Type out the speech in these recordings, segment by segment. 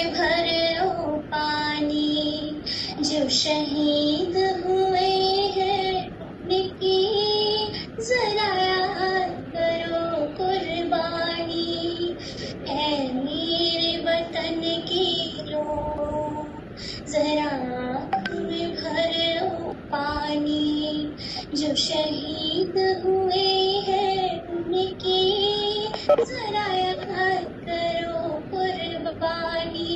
में भरो पानी, जो शहीद हुए हैं उनकी जरा याद करो कुर्बानी। ऐ मेरे वतन की लोग जरा आँख में भरो पानी, जो शहीद हुए हैं उनकी जरा याद करो कुर्बानी।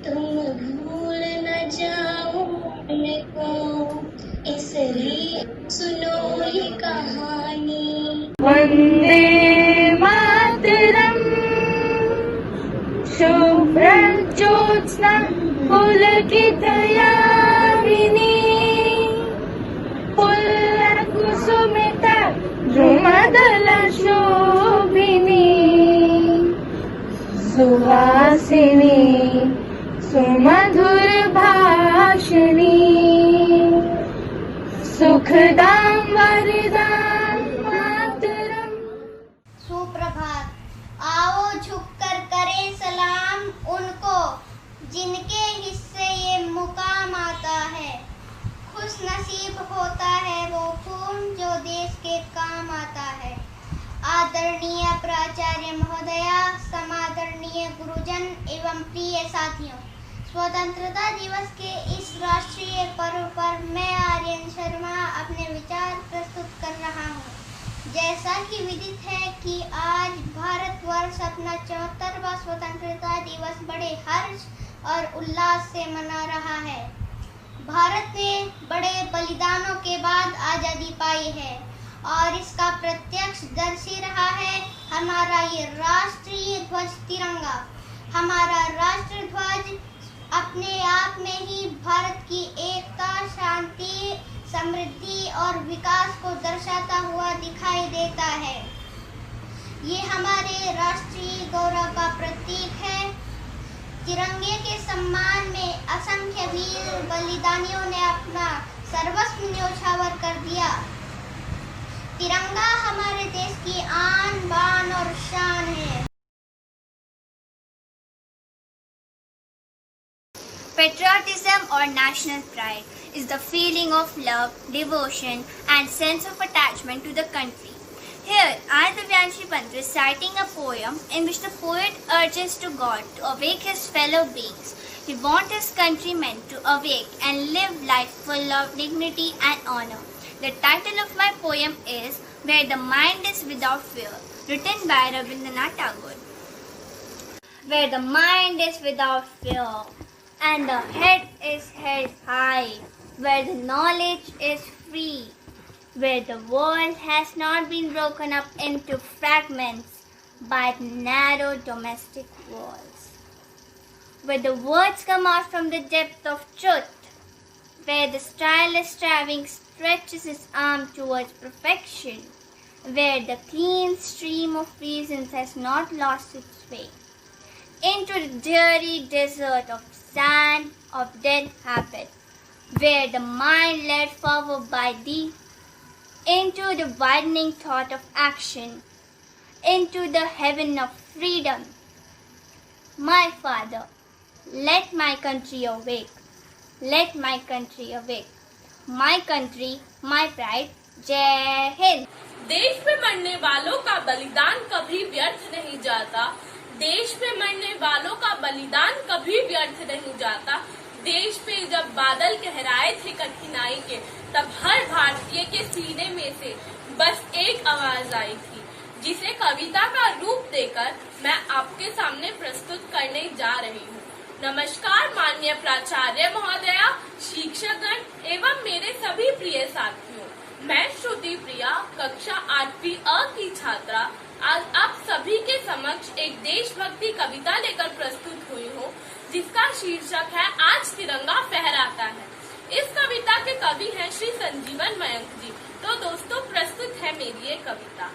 तुम भूल न जाओ उनको, इसलिए सुनो ये कहानी। वंदे मातरम, शुभ्रज्योत्स्ना पुलकितयामिनी, पुल्लकुसुमिता द्रुमदल शोभिनी, सुहासिनी सुमधुर भाषिणी, सुखदां वरदां मातरम। सुप्रभात। आओ झुककर करें सलाम उनको, जिनके हिस्से ये मुकाम आता है। खुश नसीब होता है वो खून जो देश के काम आता है। आदरणीय प्राचार्य महोदया, समादरणीय गुरुजन एवं प्रिय साथियों, स्वतंत्रता दिवस के इस राष्ट्रीय पर्व पर मैं आर्यन शर्मा अपने विचार प्रस्तुत कर रहा हूँ। जैसा कि विदित है कि आज भारतवर्ष अपना 74वां स्वतंत्रता दिवस बड़े हर्ष और उल्लास से मना रहा है। भारत ने बड़े बलिदानों के बाद आज़ादी पाई है और इसका प्रत्यक्षदर्शी रहा है हमारा ये राष्ट्रीय ध्वज तिरंगा। हमारा राष्ट्र ध्वज अपने आप में ही भारत की एकता, शांति, समृद्धि और विकास को दर्शाता हुआ दिखाई देता है। ये हमारे राष्ट्रीय गौरव का प्रतीक है। तिरंगे के सम्मान में असंख्य वीर बलिदानियों ने अपना सर्वस्व न्योछावर कर दिया। तिरंगा हमारे देश की आन बान और शान है। Patriotism or national pride is the feeling of love, devotion and sense of attachment to the country. Here, I, Divyanshi Pant, reciting a poem in which the poet urges to God to awake his fellow beings. He wants his countrymen to awake and live life full of dignity and honor. The title of my poem is Where the Mind is Without Fear, written by Rabindranath Tagore. Where the mind is without fear, and the head is held high, where the knowledge is free, where the world has not been broken up into fragments by narrow domestic walls, where the words come out from the depth of truth, where the stylist striving stretches his arm towards perfection, where the clean stream of reasons has not lost its way into the dreary desert of sand of dead habit, where the mind led forward by thee into the widening thought of action, into the heaven of freedom. My Father, let my country awake, let my country awake, my country, my pride, Jai Hind. देश में मरने वालों का बलिदान कभी व्यर्थ नहीं जाता। देश पे मरने वालों का बलिदान कभी व्यर्थ नहीं जाता। देश पे जब बादल गहराए थे कठिनाई के, तब हर भारतीय के सीने में से बस एक आवाज आई थी, जिसे कविता का रूप देकर मैं आपके सामने प्रस्तुत करने जा रही हूँ। नमस्कार माननीय प्राचार्य महोदया, शिक्षकगण एवं मेरे सभी प्रिय साथियों। मैं श्रुति प्रिया, कक्षा 8वीं अ की छात्रा, आज आप सभी के समक्ष एक देशभक्ति कविता लेकर प्रस्तुत हुई हूँ, जिसका शीर्षक है आज तिरंगा फहराता है। इस कविता के कवि हैं श्री संजीवन मयंक जी। तो दोस्तों, प्रस्तुत है मेरी ये कविता।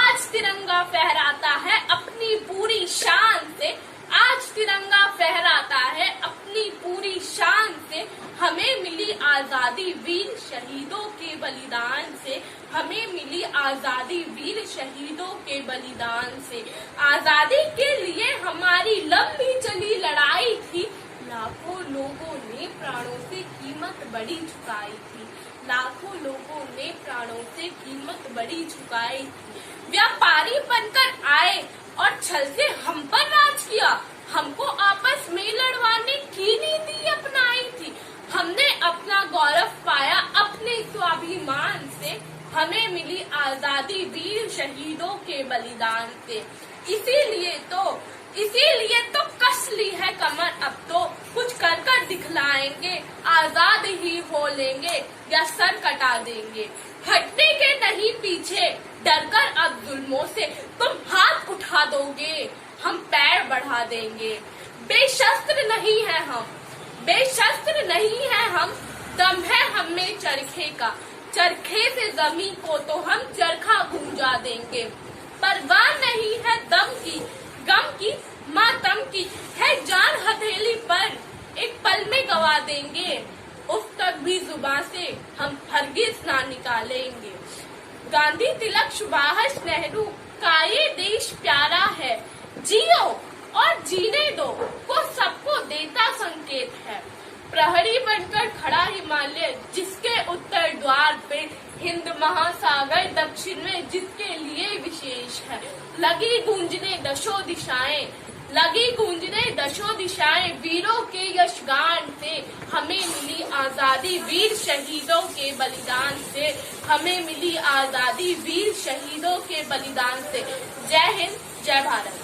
आज तिरंगा फहराता है अपनी पूरी शान से, आज तिरंगा फहराता है अपनी पूरी शान से। हमें मिली आजादी वीर शहीदों के बलिदान से, हमें मिली आजादी वीर शहीदों के बलिदान से। आजादी के लिए हमारी लंबी चली लड़ाई बड़ी झुकाई थी। लाखों लोगों ने प्राणों से कीमत बड़ी झुकाई थी। व्यापारी बनकर आए और छल से हम पर राज किया। हमको आपस में लड़वाने की नीति अपनाई थी। हमने अपना गौरव पाया अपने स्वाभिमान से। हमें मिली आजादी वीर शहीदों के बलिदान से। इसीलिए तो कस ली है कमर, अब तो कुछ कर कर दिखलाएंगे। आजाद ही हो लेंगे या सर कटा देंगे। हटने के नहीं पीछे, डर कर अब जुल्मों से। तुम हाथ उठा दोगे, हम पैर बढ़ा देंगे। बेशस्त्र नहीं है हम, दम है हम में चरखे का। चरखे से जमीन को तो हम चरखा गूंजा देंगे। परवाह नहीं है दम की, गम की, मातम की, है जान हथेली पर, एक पल में गवा देंगे। उस तक भी जुबान से हम हरगिज ना निकालेंगे। गांधी, तिलक, सुभाष, नेहरू का ये देश प्यारा है। जियो और जीने दो को सबको देता संकेत है। प्रहरी बनकर खड़ा हिमालय, जिसके उत्तर द्वार पे हिंद महासागर, दक्षिण में जिसके लिए विशेष है। लगी गूंजने दशों दिशाएं, वीरों के यशगान से। हमें मिली आजादी वीर शहीदों के बलिदान से। हमें मिली आजादी वीर शहीदों के बलिदान से। जय हिंद, जय भारत।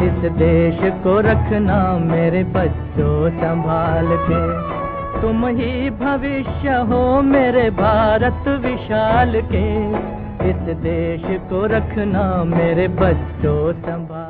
इस देश को रखना मेरे बच्चों संभाल के, तुम ही भविष्य हो मेरे भारत विशाल के। इस देश को रखना मेरे बच्चों संभाल